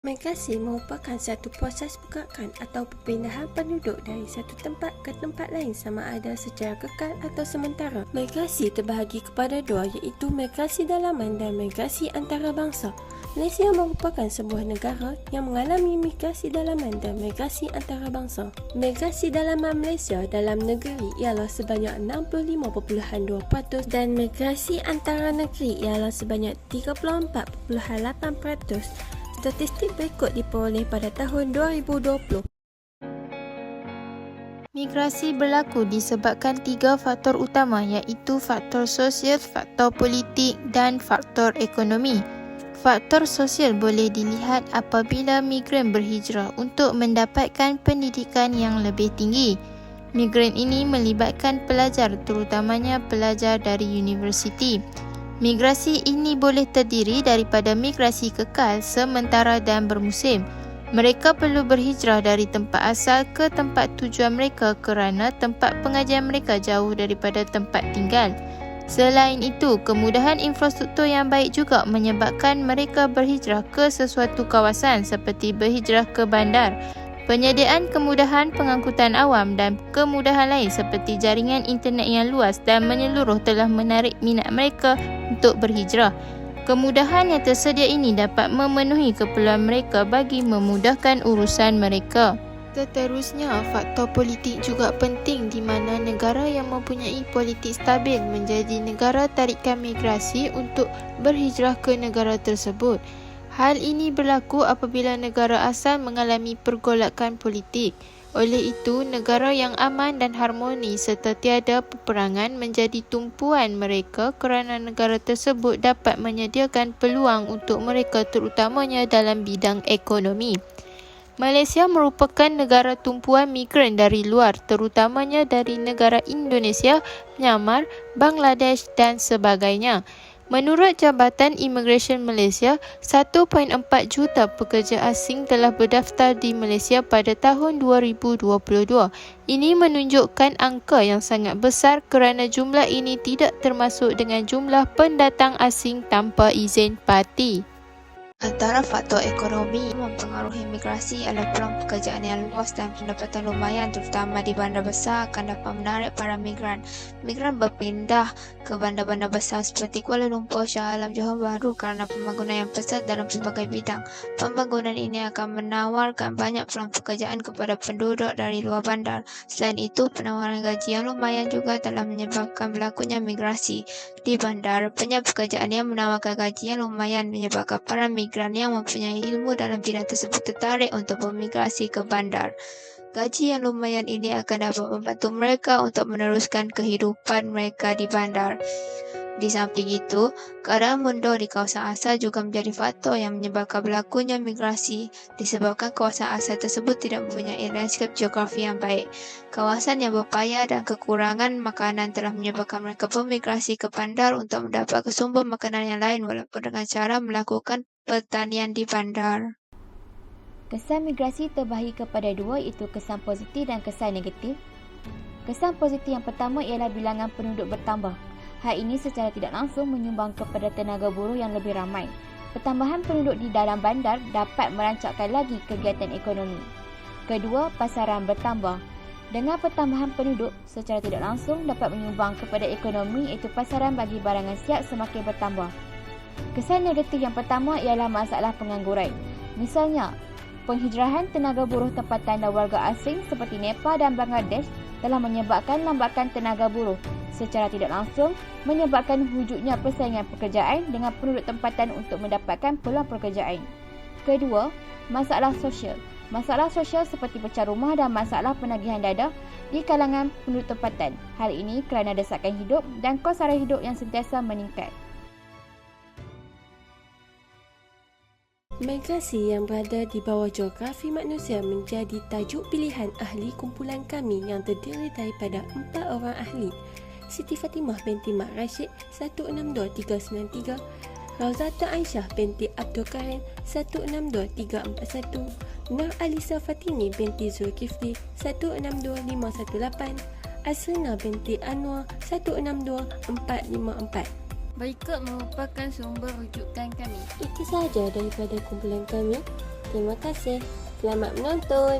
Migrasi merupakan satu proses pergerakan atau perpindahan penduduk dari satu tempat ke tempat lain sama ada secara kekal atau sementara. Migrasi terbahagi kepada dua iaitu migrasi dalaman dan migrasi antarabangsa. Malaysia merupakan sebuah negara yang mengalami migrasi dalaman dan migrasi antarabangsa. Migrasi dalaman Malaysia dalam negeri ialah sebanyak 65.2% dan migrasi antara negeri ialah sebanyak 34.8%. Statistik berikut diperoleh pada tahun 2020. Migrasi berlaku disebabkan tiga faktor utama iaitu faktor sosial, faktor politik dan faktor ekonomi. Faktor sosial boleh dilihat apabila migran berhijrah untuk mendapatkan pendidikan yang lebih tinggi. Migran ini melibatkan pelajar, terutamanya pelajar dari universiti. Migrasi ini boleh terdiri daripada migrasi kekal, sementara dan bermusim. Mereka perlu berhijrah dari tempat asal ke tempat tujuan mereka kerana tempat pengajian mereka jauh daripada tempat tinggal. Selain itu, kemudahan infrastruktur yang baik juga menyebabkan mereka berhijrah ke sesuatu kawasan seperti berhijrah ke bandar. Penyediaan kemudahan pengangkutan awam dan kemudahan lain seperti jaringan internet yang luas dan menyeluruh telah menarik minat mereka untuk berhijrah. Kemudahan yang tersedia ini dapat memenuhi keperluan mereka bagi memudahkan urusan mereka. Seterusnya, faktor politik juga penting di mana negara yang mempunyai politik stabil menjadi negara tarikan migrasi untuk berhijrah ke negara tersebut. Hal ini berlaku apabila negara asal mengalami pergolakan politik. Oleh itu, negara yang aman dan harmoni serta tiada peperangan menjadi tumpuan mereka kerana negara tersebut dapat menyediakan peluang untuk mereka terutamanya dalam bidang ekonomi. Malaysia merupakan negara tumpuan migran dari luar, terutamanya dari negara Indonesia, Myanmar, Bangladesh dan sebagainya. Menurut Jabatan Immigration Malaysia, 1.4 juta pekerja asing telah berdaftar di Malaysia pada tahun 2022. Ini menunjukkan angka yang sangat besar kerana jumlah ini tidak termasuk dengan jumlah pendatang asing tanpa izin parti. Antara faktor ekonomi mempengaruhi migrasi adalah peluang pekerjaan yang luas dan pendapatan lumayan terutama di bandar besar akan dapat menarik para migran. Migran berpindah ke bandar-bandar besar seperti Kuala Lumpur, Shah Alam, Johor Bahru kerana pembangunan yang pesat dalam pelbagai bidang. Pembangunan ini akan menawarkan banyak peluang pekerjaan kepada penduduk dari luar bandar. Selain itu, penawaran gaji yang lumayan juga telah menyebabkan berlakunya migrasi di bandar. Banyak pekerjaan yang menawarkan gaji yang lumayan menyebabkan para migran yang mempunyai ilmu dalam bidang tersebut tertarik untuk bermigrasi ke bandar. Gaji yang lumayan ini akan dapat membantu mereka untuk meneruskan kehidupan mereka di bandar. Di samping itu, keadaan mundur di kawasan asal juga menjadi faktor yang menyebabkan berlakunya migrasi disebabkan kawasan asal tersebut tidak mempunyai lanskap geografi yang baik. Kawasan yang berpayah dan kekurangan makanan telah menyebabkan mereka bermigrasi ke bandar untuk mendapat sumber makanan yang lain walaupun dengan cara melakukan pertanian di bandar. Kesan migrasi terbahagi kepada dua iaitu kesan positif dan kesan negatif. Kesan positif yang pertama ialah bilangan penduduk bertambah. Hal ini secara tidak langsung menyumbang kepada tenaga buruh yang lebih ramai. Pertambahan penduduk di dalam bandar dapat merancangkan lagi kegiatan ekonomi. Kedua, pasaran bertambah. Dengan pertambahan penduduk, secara tidak langsung dapat menyumbang kepada ekonomi iaitu pasaran bagi barangan siap semakin bertambah. Kesan negatif yang pertama ialah masalah pengangguran. Misalnya, penghijrahan tenaga buruh tempatan dan warga asing seperti Nepal dan Bangladesh telah menyebabkan lambakan tenaga buruh. Secara tidak langsung, menyebabkan wujudnya persaingan pekerjaan dengan penduduk tempatan untuk mendapatkan peluang pekerjaan. Kedua, masalah sosial. Masalah sosial seperti pecah rumah dan masalah penagihan dadah di kalangan penduduk tempatan. Hal ini kerana desakan hidup dan kos sara hidup yang sentiasa meningkat. Migrasi yang berada di bawah geografi manusia menjadi tajuk pilihan ahli kumpulan kami yang terdiri daripada 4 orang ahli. Siti Fatimah binti Mak Rashid 162393, Rauzata Aisyah binti Abdul Karim 162341, Nur Alisa Fatimi binti Zulkifli 162518, Asrina binti Anwar 162454. Berikut merupakan sumber rujukan kami. Itu sahaja daripada kumpulan kami. Terima kasih. Selamat menonton.